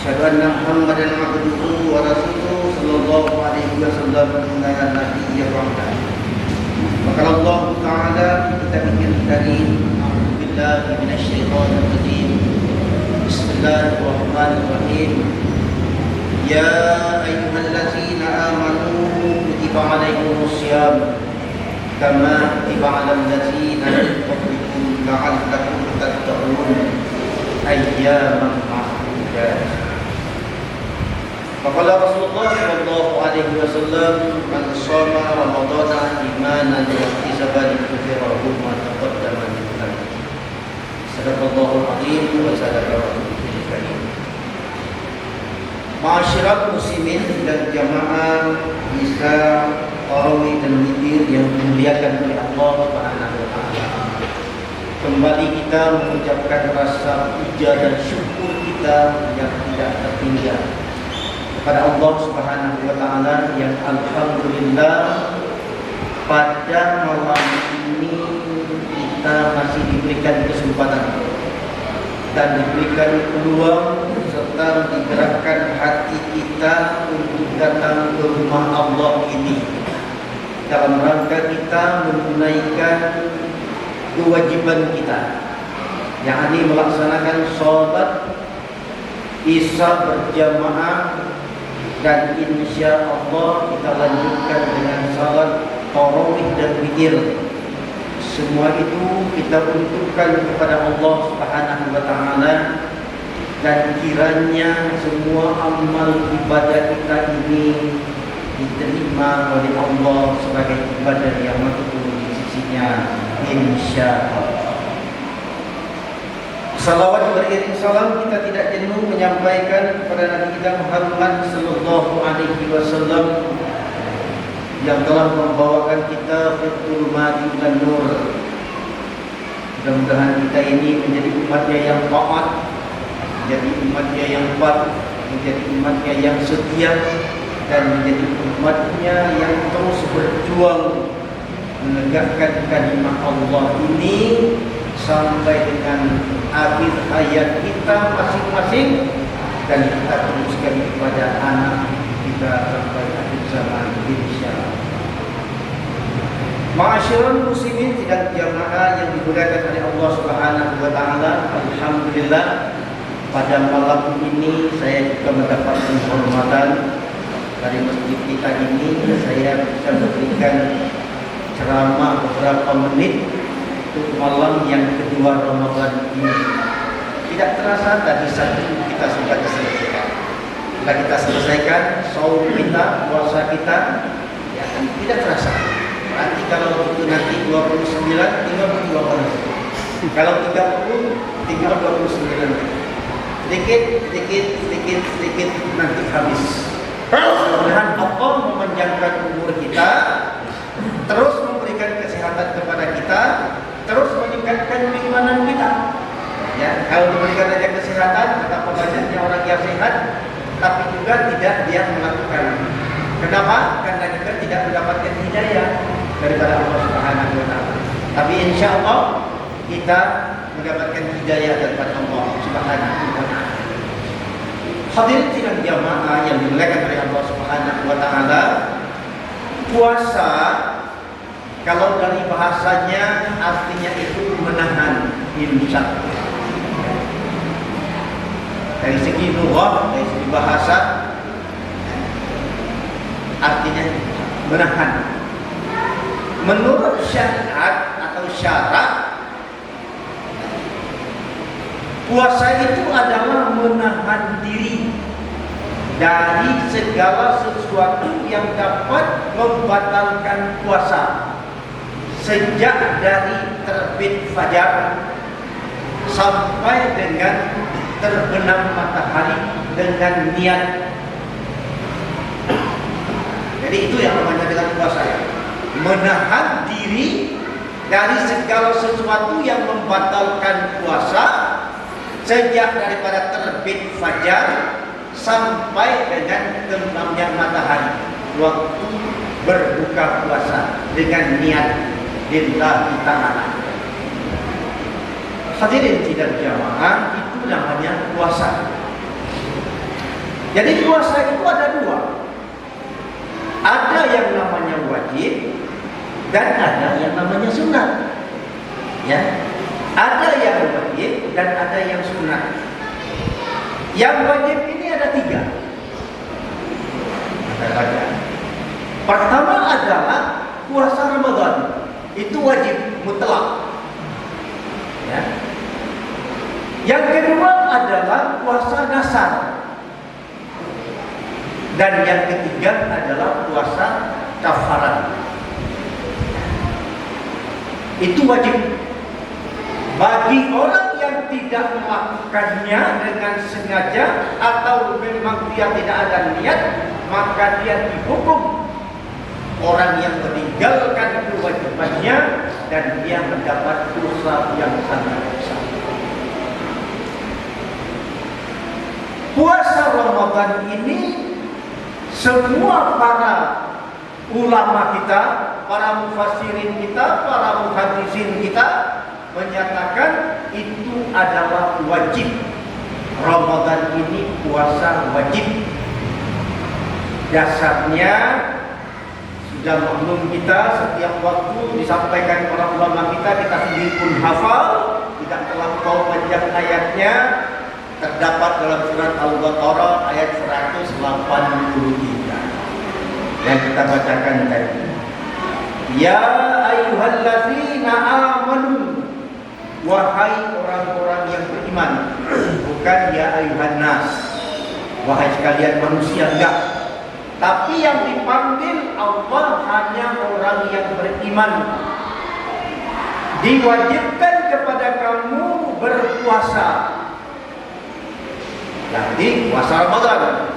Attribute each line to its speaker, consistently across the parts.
Speaker 1: أشهد أن محمدا عبده ورسوله صلى الله عليه وسلم لا نبي بعده. وقال الله تعالى في كتابه الكريم: أعوذ بالله من الشيطان الرجيم. بسم الله الرحمن الرحيم. يا أيها الذين آمنوا كتب عليكم الصيام كما كتب على الذين من قبلكم لعلكم تتقون أياما معدودات. فقال رسول الله صلى الله عليه وسلم: من صام رمضان إيمانا واحتسابا غفر له ما تقدم من ذنبه. صدق الله العظيم وصدق رسوله الكريم. Ma'asyiral muslimin dan jamaah Isya Tarawih dan Witir yang dimuliakan oleh Allah Subhanahu wa taala. Kembali kita mengucapkan rasa puja dan syukur kita yang tidak tertinggal kepada Allah Subhanahu wa taala yang alhamdulillah pada malam ini kita masih diberikan kesempatan dan diberikan peluang serta digerakkan hati kita untuk datang ke rumah Allah ini dalam rangka kita menunaikan kewajiban kita, yakni melaksanakan sholat Isya berjamaah, dan insya Allah kita lanjutkan dengan sholat tarawih dan witir. Semua itu kita untukkan kepada Allah Subhanahu wa taala, dan kiranya semua amal ibadah kita ini diterima oleh Allah sebagai ibadah yang makbul di sisinya, insyaallah. Salawat beriring salam kita tidak jenuh menyampaikan kepada Nabi kita Muhammad sallallahu alaihi wasallam yang telah membawakan kita fitul madi dan nur. Mudah-mudahan kita ini menjadi umatnya yang taat, menjadi umatnya yang patuh, menjadi umatnya yang setia, dan menjadi umatnya yang terus berjuang menegakkan kalimat Allah ini sampai dengan akhir hayat kita masing-masing, dan kita teruskan kepada anak kita sampai akhir zaman insyaallah. Ma'asyiral muslimin dan jamaah yang dimuliakan oleh Allah Subhanahu wa taala, alhamdulillah pada malam ini saya juga mendapat penghormatan dari masjid kita ini. Saya bisa memberikan ceramah beberapa menit untuk malam yang kedua Ramadan ini. Tidak terasa tadi satu kita sudah selesaikan. Setelah kita selesaikan saum kita, puasa kita, ya kan tidak terasa. Nanti kalau itu nanti 29 tinggal 20. Kalau 30 tinggal 29. Sedikit nanti habis. Mudah-mudahan Allah memanjangkan umur kita, terus memberikan kesehatan kepada kita, terus meningkatkan keimanan kita. Ya, kalau diberikan saja kesehatan, betapa banyaknya orang yang sehat, tapi juga tidak dia melakukan. Kenapa? Karena kita tidak mendapatkan hidayah daripada Allah Subhanahu wa taala. Tapi insya Allah kita mendapatkan hidayah daripada Allah Subhanahu wa taala. Hadirin sidang jamaah yang dimuliakan oleh Allah Subhanahu wa taala, puasa kalau dari bahasanya artinya itu menahan, imsak. Dari segi lughah, dari segi bahasa artinya menahan. Menurut syariat atau syarak, puasa itu adalah menahan diri dari segala sesuatu yang dapat membatalkan puasa, sejak dari terbit fajar sampai dengan terbenam matahari dengan niat. Jadi itu yang namanya dengan puasa, ya. Menahan diri dari segala sesuatu yang membatalkan puasa sejak daripada terbit fajar sampai dengan terbenamnya matahari waktu berbuka puasa dengan niat lillahi ta'ala. Hadirin sidang jamaah, itu namanya puasa. Jadi puasa itu ada dua. Ada yang namanya wajib dan ada yang namanya sunat. Ya, ada yang wajib dan ada yang sunat. Yang wajib ini ada tiga. Pertama adalah puasa Ramadan. Itu wajib mutlak. Ya. Yang kedua adalah puasa dasar. Dan yang ketiga adalah puasa kafarat. Itu wajib. Bagi orang yang tidak melakukannya dengan sengaja atau memang dia tidak ada niat, maka dia dihukum orang yang meninggalkan kewajibannya dan dia mendapat dosa yang sangat besar. Puasa Ramadan ini semua para ulama kita, para mufassirin kita, para muhaddisin kita menyatakan itu adalah wajib. Ramadan ini puasa wajib. Dasarnya sudah maklum kita, setiap waktu disampaikan para ulama kita sendiri pun hafal, tidak terlampau panjang ayatnya. Terdapat dalam surat Al-Baqarah ayat 183 yang kita bacakan tadi. Ya ayyuhallazina amanu, wahai orang-orang yang beriman. Bukan ya ayyuhan nas, wahai sekalian manusia, enggak. Tapi yang dipanggil Allah hanya orang yang beriman. Diwajibkan kepada kamu berpuasa. Jadi puasa Ramadan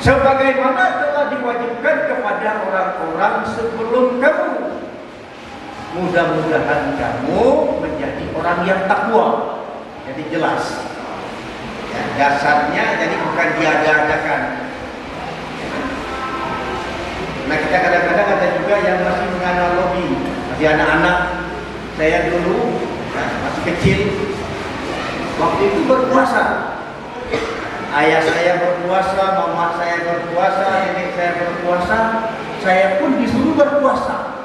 Speaker 1: sebagaimana telah diwajibkan kepada orang-orang sebelum kamu. Mudah-mudahan kamu menjadi orang yang takwa. Jadi jelas ya, dasarnya jadi bukan diada-adakan. Nah, kita kadang-kadang ada juga yang masih menganalogi, masih anak-anak. Saya dulu masih kecil, waktu itu berpuasa. Ayah saya berpuasa, mama saya berpuasa, nenek saya berpuasa, saya pun disuruh berpuasa.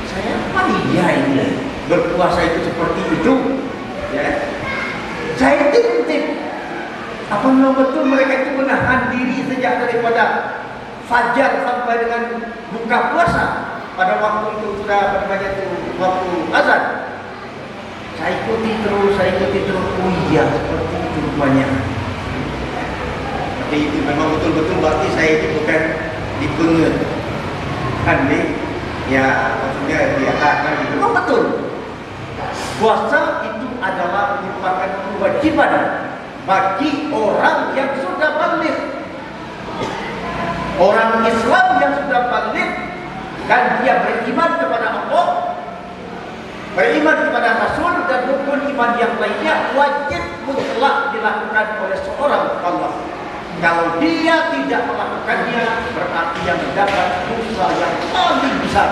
Speaker 1: Saya apa iya ini berpuasa itu seperti itu? Ya. Saya intip. Apa memang betul mereka itu menahan diri sejak daripada fajar sampai dengan buka puasa pada waktu itu sudah waktu azan? Saya ikuti terus. Oh iya, seperti itu rupanya. Tapi itu memang betul-betul berarti saya itu bukan dipungut. Kan nih, ya maksudnya dia akan itu. Memang betul. Puasa itu adalah merupakan kewajiban bagi orang yang sudah baligh. Orang Islam yang sudah baligh dan dia beriman kepada Allah, beriman kepada Rasul dan rukun iman yang lainnya wajib mutlak dilakukan oleh seorang Allah. Kalau dia tidak melakukannya berarti yang mendapat dosa yang paling besar.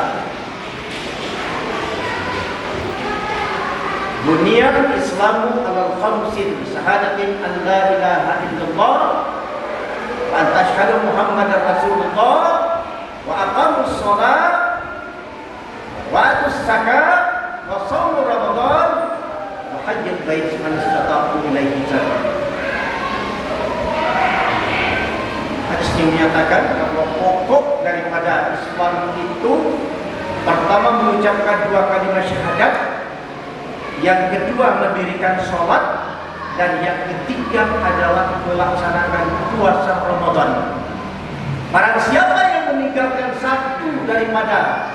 Speaker 1: Bunyan Islamu alal khamsin syahadatin an la ilaha illallah wa an tashhadu Muhammadar Rasulullah wa aqamus shalah wa atus zakat wa shaum Ramadan wa hajjat bait man istata'u ilaihi sabila. Hadis ini menyatakan bahwa pokok daripada Islam itu pertama mengucapkan dua kalimat syahadat, yang kedua mendirikan sholat, dan yang ketiga adalah melaksanakan puasa Ramadan. Barang siapa yang meninggalkan satu daripada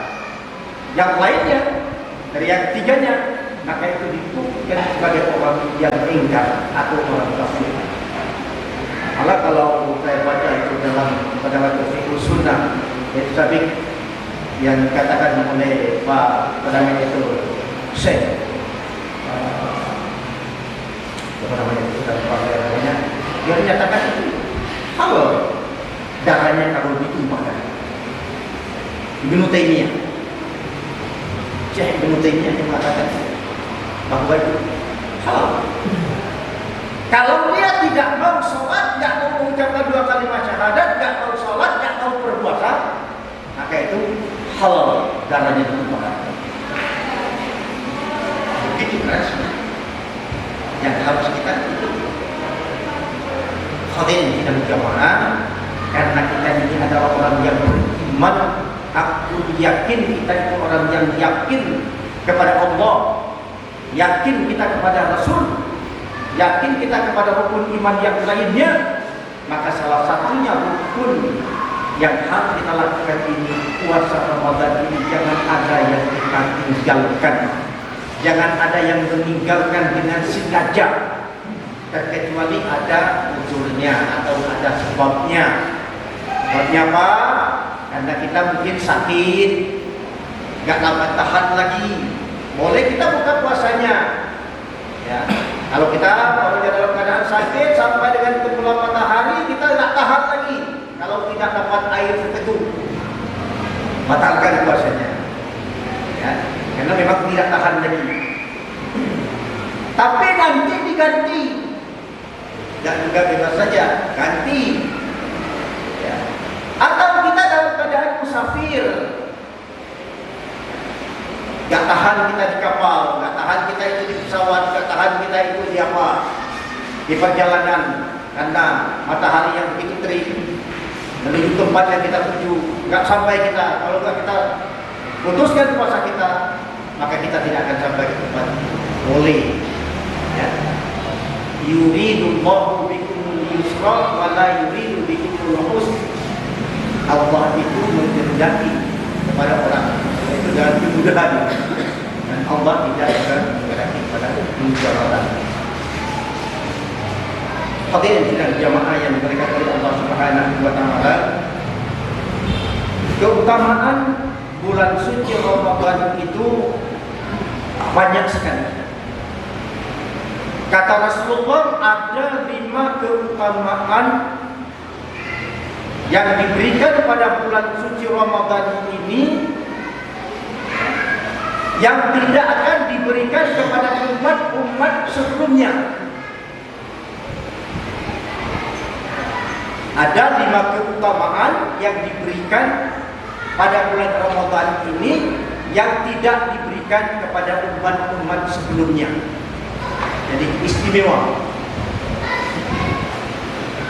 Speaker 1: yang lainnya, dari yang ketiganya, maka itu dituduhkan sebagai orang yang ingkar atau orang kafir. Malah kalau saya baca itu dalam fiqh sunnah, itu sabik yang dikatakan oleh Pak Perdana itu Syekh apa namanya itu, dia menyatakan kalau darahnya kalau ditumpahkan. Ibnu Taimiyah, Syekh Ibnu Taimiyah yang mengatakan bahwa itu halal. Kalau dia tidak mau sholat, tidak mau mengucapkan 2 kalimat syahadat, tidak mau sholat, tidak mau berpuasa, maka itu halal darahnya ditumpahkan. Begitu keras yang harus kita ikuti. Hadirin kita berjamaah, karena kita ini adalah orang yang beriman. Aku yakin kita itu orang yang yakin kepada Allah, yakin kita kepada Rasul, yakin kita kepada rukun iman yang lainnya. Maka salah satunya rukun yang harus kita lakukan ini, puasa Ramadan ini, jangan ada yang kita tinggalkan, jangan ada yang meninggalkan dengan sengaja, terkecuali ada uzurnya atau ada sebabnya. Sebabnya apa? Karena kita mungkin sakit, nggak dapat tahan lagi, boleh kita buka puasanya. Ya, kalau kita dalam keadaan sakit sampai dengan tenggelam matahari, kita nggak tahan lagi. Kalau tidak dapat air seteguh, batalkan puasanya. Ya, karena memang tidak tahan lagi. Tapi nanti diganti, dan juga bebas saja ganti. Ya. Atau kita dalam keadaan musafir, gak tahan kita di kapal, gak tahan kita itu di pesawat, gak tahan kita itu di apa, di perjalanan, karena matahari yang begitu terik menuju tempat yang kita tuju, gak sampai kita. Kalau gak kita putuskan puasa kita, maka kita tidak akan sampai ke tempat. Boleh. Ya. Yuridullahu bikumul yusra wa la yuridu bikumul usra. Allah itu menghendaki kepada orang itu dengan kemudahan, dan Allah tidak akan menghendaki kepada kemudahan. Hadirin sidang jamaah yang diberkahi oleh Allah Subhanahu wa taala, keutamaan bulan suci Ramadan itu banyak sekali. Kata Rasulullah, ada 5 keutamaan yang diberikan pada bulan suci Ramadan ini yang tidak akan diberikan kepada umat-umat sebelumnya. Ada 5 keutamaan yang diberikan pada bulan Ramadan ini yang tidak diberikan kepada umat-umat sebelumnya. Jadi istimewa.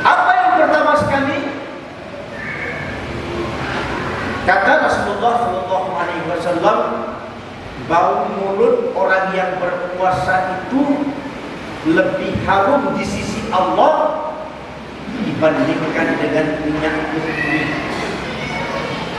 Speaker 1: Apa yang pertama sekali? Kata Rasulullah Shallallahu Alaihi Wasallam, bau mulut orang yang berpuasa itu lebih harum di sisi Allah dibandingkan dengan minyak kulit.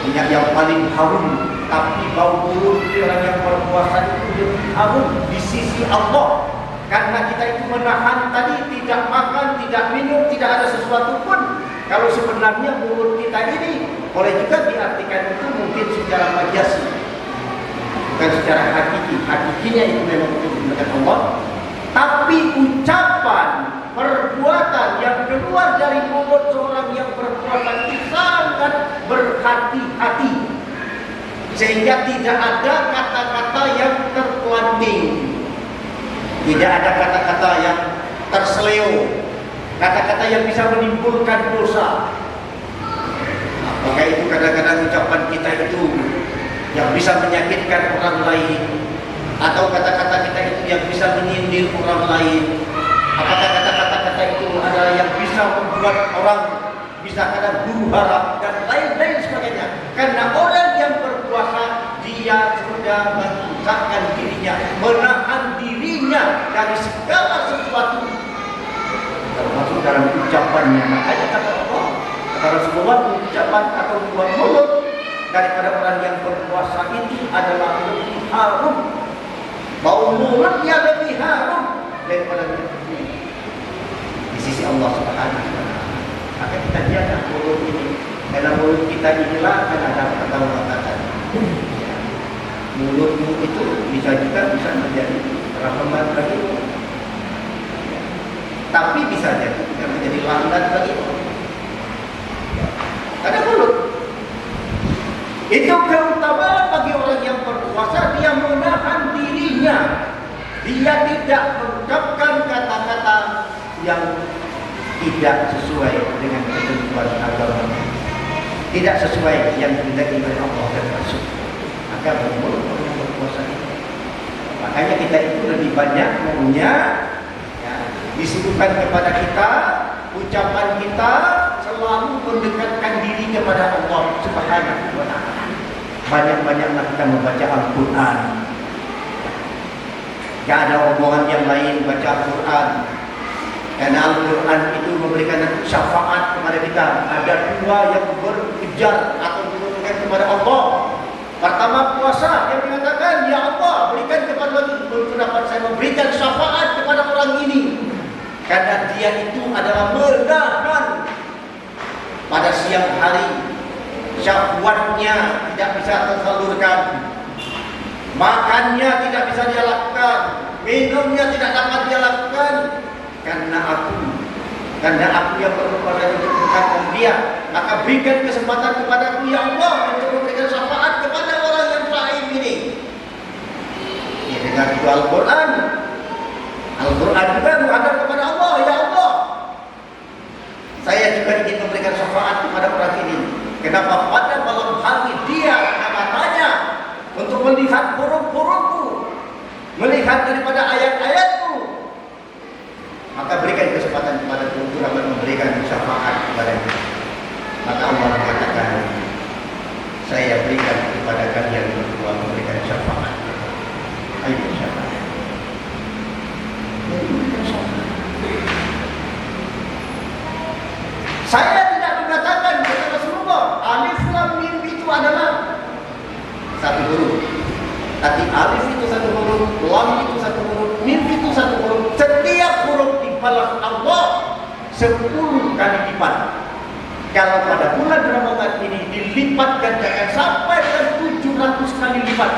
Speaker 1: Minyak yang paling harum, tapi bau mulut orang yang berpuasa itu lebih harum di sisi Allah. Karena kita itu menahan tadi, tidak makan, tidak minum, tidak ada sesuatu pun. Kalau sebenarnya mulut kita ini boleh juga diartikan itu mungkin secara majasi, bukan secara hakiki. Hakikinya itu memang untuk kemuliaan Allah. Tapi ucapan, perbuatan yang keluar dari mulut seorang yang berpuasa itu sangat berhati-hati, sehingga tidak ada kata-kata yang terpelanting. Tidak ada kata-kata yang terseleo, kata-kata yang bisa menimbulkan dosa. Apakah itu kadang-kadang ucapan kita itu yang bisa menyakitkan orang lain, atau kata-kata kita itu yang bisa menyindir orang lain? Apakah kata-kata itu adalah yang bisa membuat orang bisa kadang huru hara dan lain-lain sebagainya? Karena orang yang berpuasa, dia sudah mengucapkan dirinya, menahan dirinya dari segala sesuatu, termasuk dalam ucapannya. Makanya kata Allah, kata Rasulullah, ucapan atau buah mulut daripada orang yang berpuasa itu adalah lebih harum. Bau mulutnya lebih harum daripada di sisi Allah Subhanahu wa taala. Maka kita jaga mulut ini, karena mulut kita inilah akan ada kata-kata. Mulutmu itu bisa menjadi rahmat bagimu, tapi bisa jadi menjadi laknat bagimu. Ada mulut itu keutamaan bagi orang yang berpuasa. Dia menahan dirinya, dia tidak mengucapkan kata-kata yang tidak sesuai dengan ketentuan agama, tidak sesuai yang dikehendaki oleh Allah dan Rasul, maka boleh orang berpuasa. Makanya kita itu lebih banyak maunya ya, disuguhkan kepada kita, ucapan kita selalu mendekatkan diri kepada Allah Subhanahu wa Ta'ala. Banyak-banyaklah kita membaca Al-Quran. Tidak ada omongan yang lain, baca Al-Quran. Karena Al-Quran itu memberikan syafaat kepada kita. Ada dua yang berkejar atau menunjukkan kepada Allah. Pertama puasa yang mengatakan, ya Allah berikan kepada pendapat saya, memberikan syafaat kepada orang ini. Karena dia itu adalah menahan pada siang hari, syahwatnya tidak bisa tersalurkan, makannya tidak bisa dia lakukan, minumnya tidak dapat dia lakukan, karena aku yang berupaya untuk mengatakan dia, maka berikan kesempatan kepadaku ya Allah untuk memberikan syafaat kepada orang yang lain ini. Ya, dengan itu Al-Quran juga menghadap kepada Allah, ya Allah, saya juga ingin memberikan syafaat kepada orang ini. Kenapa pada malam hari dia matanya untuk melihat huruf-hurufku, melihat daripada ayat-ayatku, maka berikan kesempatan kepada untuk dapat memberikan syafaat kepadanya. Maka Allah mengatakan, saya berikan kepada kalian berdua memberikan syafaat. Ayo syafaat. Saya tidak mengatakan kepada Rasulullah alif lam mim itu adalah satu huruf. Tapi alif itu satu huruf, lam itu satu huruf, mim itu satu huruf. Setiap huruf dibalas Allah 10 kali lipat. Kalau pada bulan Ramadan ini dilipat gandakan sampai ke 700 kali lipat.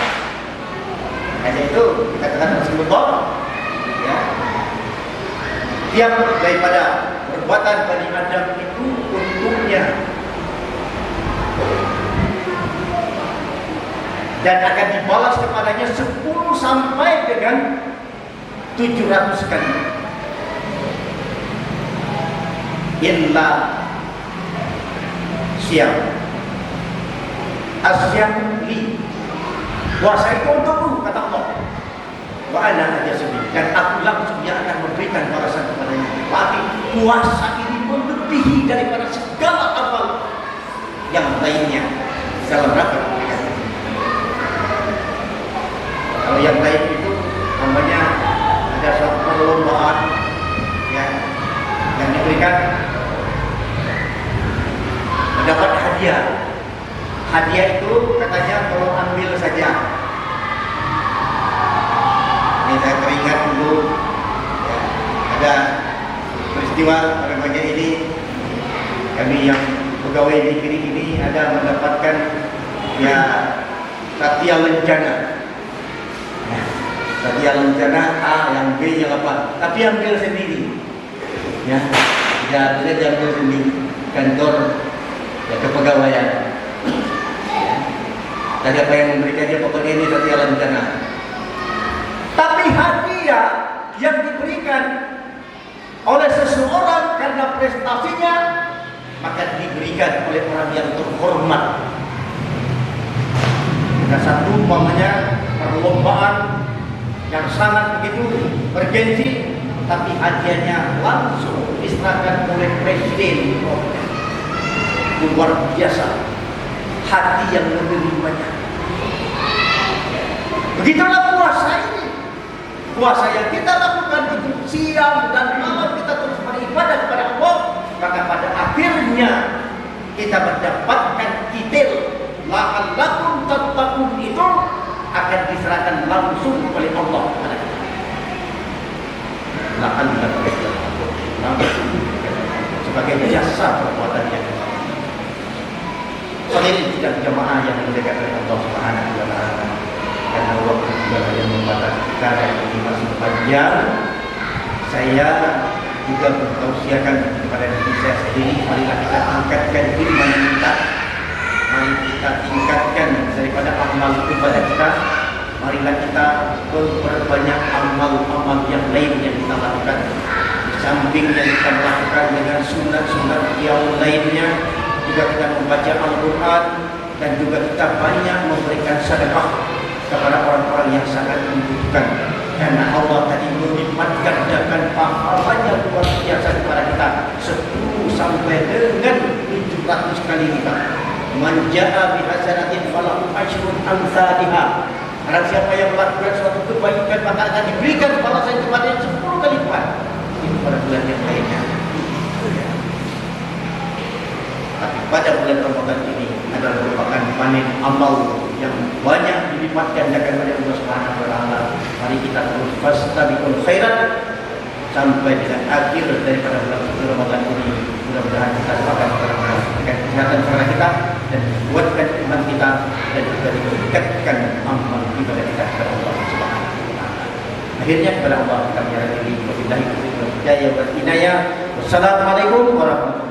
Speaker 1: Hanya itu dikatakan Rasulullah. Ya. Tiap daripada perbuatan Bani Adam itu untuknya dan akan dibalas kepadanya 10 sampai dengan 700 kali. Illa siam asyam li, puasa itu untukku, kata Allah. Wa ana ajazuni, dan aku langsung yang akan memberikan balasan kepadanya. Tapi puasa ini melebihi daripada segala amal yang lainnya dalam rangka kebaikan. Kalau yang lain itu namanya ada suatu perlombaan yang diberikan, mendapat hadiah. Hadiah itu katanya kalau ambil saja. Ini saya teringat dulu ya, ada peristiwa pada bagian ini, kami yang pegawai negeri ini ada mendapatkan ya Satya Lencana. Ya, Satya Lencana A, yang B, yang apa? Tapi ambil sendiri. Ya, tidak bisa diambil sendiri kantor ya, kepegawaian. Ya. Tadi apa yang memberikan dia pokoknya ini Satya Lencana. Tapi hadiah yang diberikan oleh seseorang karena prestasinya, maka diberikan oleh orang yang terhormat. Ada satu umpamanya perlombaan yang sangat begitu bergensi, tapi hadiahnya langsung diserahkan oleh presiden. Luar biasa, hati yang menerimanya. Begitulah puasa ini. Puasa yang kita lakukan itu siang dan malam kita terus beribadah kepada Allah, maka pada akhirnya kita mendapatkan titel la'allakum tattaqun itu akan diserahkan langsung oleh Allah kepada kita. La'allakum tattaqun langsung sebagai jasa perbuatan yang Hadirin tidak jemaah yang dimuliakan oleh Allah Subhanahu wa Ta'ala. Karena waktu juga yang membatasi kita dan ini masih panjang, saya juga bertausiahkan kepada diri saya sendiri, marilah kita tingkatkan iman kita, mari kita tingkatkan daripada amal ibadah kita, marilah kita memperbanyak amal-amal yang lain yang kita lakukan. Sampingnya kita melakukan dengan sunat-sunat yang lainnya, juga kita membaca Al-Quran, dan juga kita banyak memberikan sedekah kepada orang-orang yang sangat membutuhkan. Karena Allah tadi melimpahkan dengan pahalanya luar biasa kepada kita 10 sampai dengan 700 kali lipat. Man jaa bi hasanatin falahu asyrun amsalihha. Barang siapa yang melakukan suatu kebaikan maka akan diberikan balasan kepadanya 10 kali lipat. Itu pada bulan yang lainnya. Tapi pada bulan Ramadan ini adalah merupakan panen amal yang banyak dilipat gandakan oleh Allah Subhanahu wa taala. Mari kita terus fastabiqul khairat sampai dengan akhir daripada bulan suci Ramadan ini. Mudah-mudahan kita sepakat memberikan kesehatan kepada kita dan kuatkan iman kita dan juga diberkatkan amal ibadah kita kepada Allah Subhanahu wa taala. Akhirnya kepada Allah kita menyerahkan diri. Wabillahi taufiq wal hidayah. Wassalamualaikum warahmatullahi wabarakatuh.